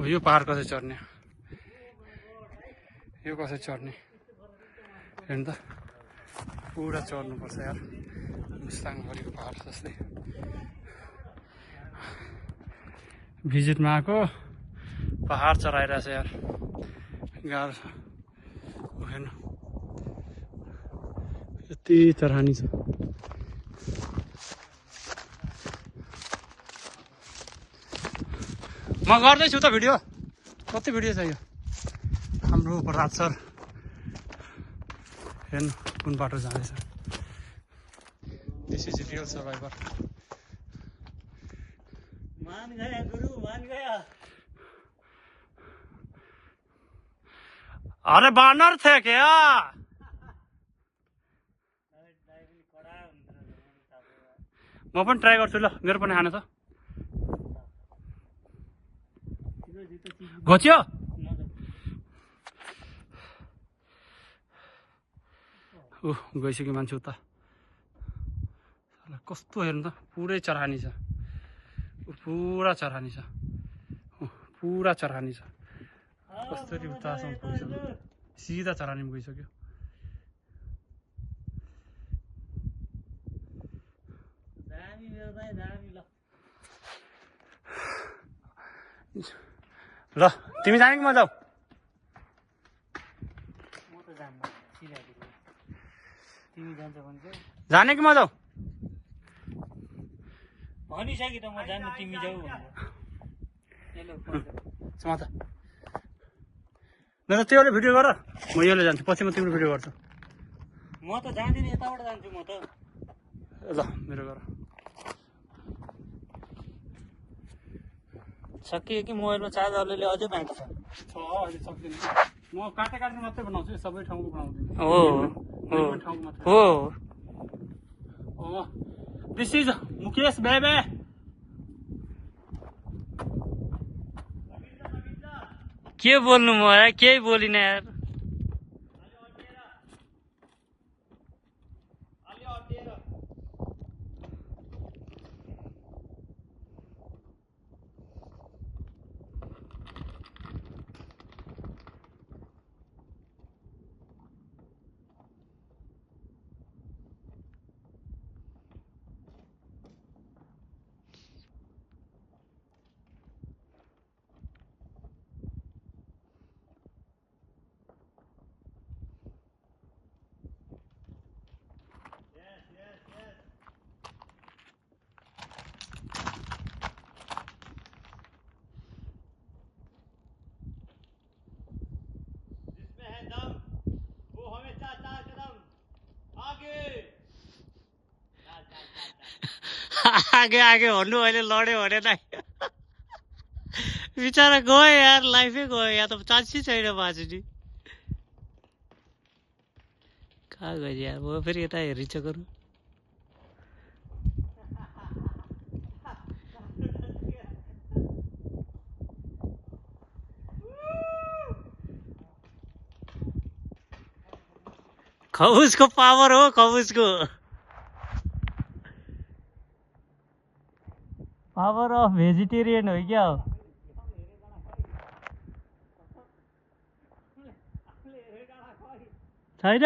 यो पहाड कसरी चढ्ने यो कसरी चढ्ने हेर्नु त पुरा चढ्नुपर्छ यार मुस्ताङभरिको पहाड जस्तै भिजिटमा आएको पहाड चढाइरहेछ यार गाह्रो छ हेर्नु यति चढानी छ म गर्दैछु त भिडियो कति भिडियो छ यो हाम्रो प्रसाद सर हेर्नु कुन बाटो जाँदैछ दिस इज रियल सर्भाइभर मान गया गुरु मान गया अरे बानर थे क्या म पनि ट्राई गर्छु ल मेरो पनि खानु छ घोच्यो गइसक्यो मान्छे उता कस्तो हेर्नु त पुरै चढानी छ पुरा चढानी छ पुरा चढानी छ कसरी उतासम्म पुगिसक्यो सिधा चढानीमा गइसक्यो ल तिमी जाने कि म जाऊ जाने कि म जाऊ भनिसके त म जान्नु तिमी जाऊ समाता मेरो त्यो भिडियो गर म यसले जान्छु पछि म तिम्रो भिडियो गर्छु म त जान्दिनँ यताबाट जान्छु म त ल मेरो गर सकियो कि मोबाइलमा चार्ज अलिअलि अझै बाँकी छ अहिले सक्दैन म काटे मात्रै बनाउँछु सबै ठाउँको बनाउँदिनँ हो दिस इज मुकेश बेबे के बोल्नु म यार केही बोलिन यार आगे आगे भन्नु अहिले लड्यो भने नै बिचरा गयो यार लाइफै गयो या त चान्सै छैन बाँच्ने कहाँ गयो यार म फेरि यता हेरिन्छ गरौँ खबुजको पावर हो खबुजको पावर अफ भेजिटेरियन हो क्या हो छैन